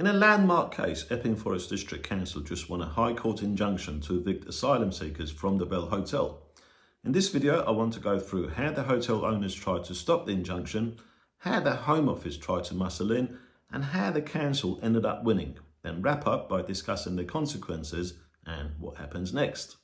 In a landmark case, Epping District Council just won a High Court injunction to evict asylum seekers from the Bell Hotel. In this video, I want to go through how the hotel owners tried to stop the injunction, how the Home Office tried to muscle in, and how the council ended up winning. Then wrap up by discussing the consequences and what happens next.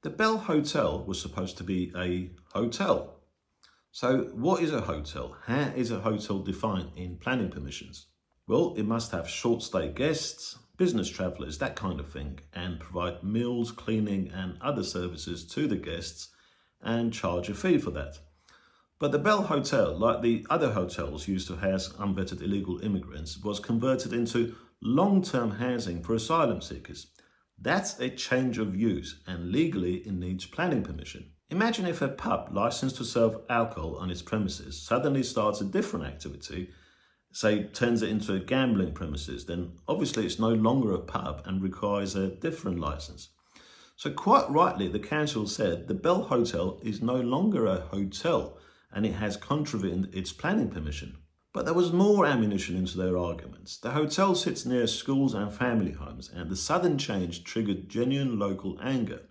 The Bell Hotel was supposed to be a hotel. So what is a hotel? How is a hotel defined in planning permissions? Well, it must have short stay guests, business travellers, that kind of thing, and provide meals, cleaning and other services to the guests and charge a fee for that. But the Bell Hotel, like the other hotels used to house unvetted illegal immigrants, was converted into long-term housing for asylum seekers. That's a change of use, and legally it needs planning permission. Imagine if a pub licensed to serve alcohol on its premises suddenly starts a different activity, say turns it into a gambling premises, then obviously it's no longer a pub and requires a different license. So quite rightly, the council said the Bell Hotel is no longer a hotel and it has contravened its planning permission. But there was more ammunition into their arguments. The hotel sits near schools and family homes, and the sudden change triggered genuine local anger.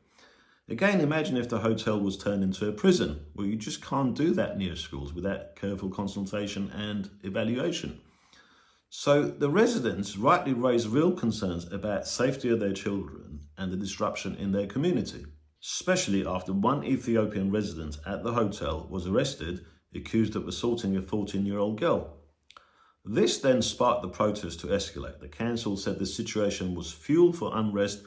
Again, imagine if the hotel was turned into a prison. Well, you just can't do that near schools without careful consultation and evaluation. So the residents rightly raised real concerns about safety of their children and the disruption in their community, especially after one Ethiopian resident at the hotel was arrested accused of assaulting a 14-year-old girl. This then sparked the protest to escalate. The council said the situation was fuel for unrest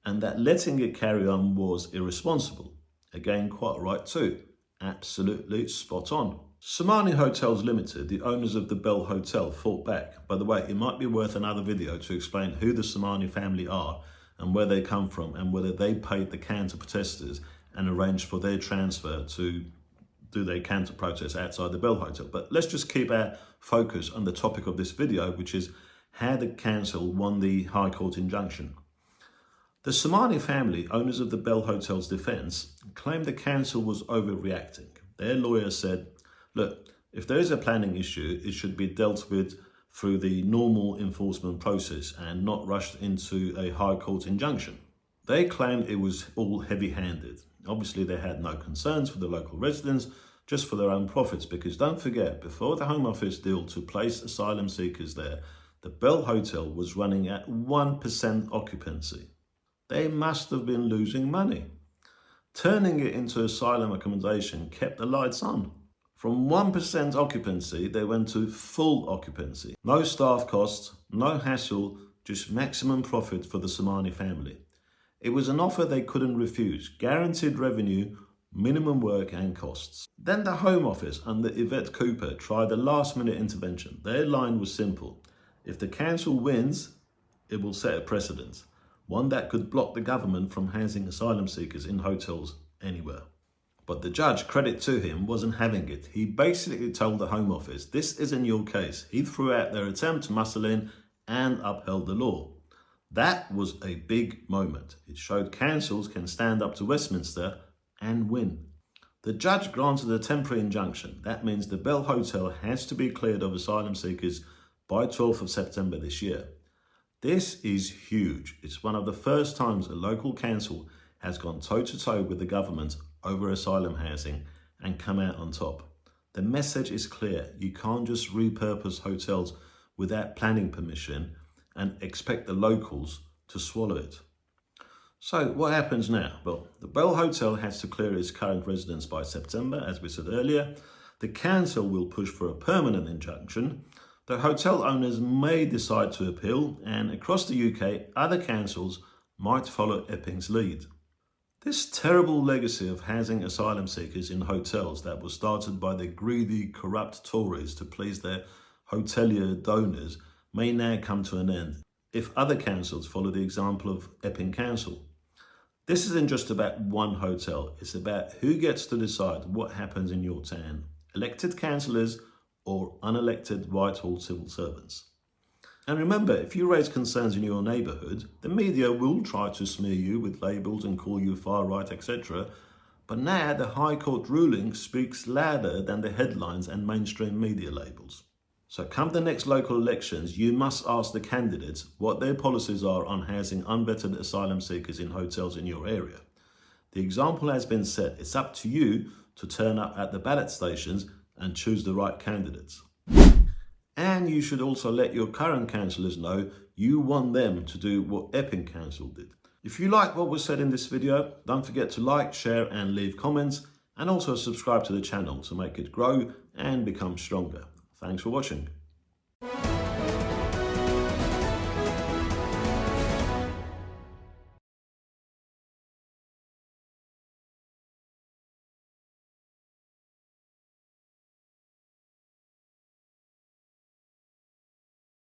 and that letting it carry on was irresponsible. Again, quite right too. Absolutely spot on. Somani Hotels Limited, the owners of the Bell Hotel, fought back. By the way, it might be worth another video to explain who the Somani family are and where they come from and whether they paid the counter-protesters and arranged for their transfer to do their counter protest outside the Bell Hotel. But let's just keep our focus on the topic of this video, which is how the council won the High Court injunction. The Somani family, owners of the Bell Hotel's defence, claimed the council was overreacting. Their lawyer said, look, if there is a planning issue, it should be dealt with through the normal enforcement process and not rushed into a High Court injunction. They claimed it was all heavy-handed. Obviously, they had no concerns for the local residents, just for their own profits, because don't forget, before the Home Office deal to place asylum seekers there, the Bell Hotel was running at 1% occupancy. They must have been losing money. Turning it into asylum accommodation kept the lights on. From 1% occupancy, they went to full occupancy. No staff costs, no hassle, just maximum profit for the Somani family. It was an offer they couldn't refuse, guaranteed revenue, minimum work and costs. Then the Home Office under Yvette Cooper tried a last-minute intervention. Their line was simple. If the council wins, it will set a precedent, one that could block the government from housing asylum seekers in hotels anywhere. But the judge, credit to him, wasn't having it. He basically told the Home Office, this isn't your case. He threw out their attempt to muscle in and upheld the law. That was a big moment. It showed councils can stand up to Westminster and win. The judge granted a temporary injunction. That means the Bell Hotel has to be cleared of asylum seekers by 12th of September this year. This is huge. It's one of the first times a local council has gone toe-to-toe with the government over asylum housing and come out on top. The message is clear. You can't just repurpose hotels without planning permission and expect the locals to swallow it. So what happens now? Well, the Bell Hotel has to clear its current residents by September, as we said earlier. The council will push for a permanent injunction. The hotel owners may decide to appeal, and across the UK, other councils might follow Epping's lead. This terrible legacy of housing asylum seekers in hotels that was started by the greedy, corrupt Tories to please their hotelier donors may now come to an end if other councils follow the example of Epping Council. This isn't just about one hotel, it's about who gets to decide what happens in your town, elected councillors or unelected Whitehall civil servants. And remember, if you raise concerns in your neighbourhood, the media will try to smear you with labels and call you far right, etc. But now the High Court ruling speaks louder than the headlines and mainstream media labels. So come the next local elections, you must ask the candidates what their policies are on housing unvetted asylum seekers in hotels in your area. The example has been set. It's up to you to turn up at the ballot stations and choose the right candidates. And you should also let your current councillors know you want them to do what Epping Council did. If you like what was said in this video, don't forget to like, share and leave comments, and also subscribe to the channel to make it grow and become stronger. Thanks for watching.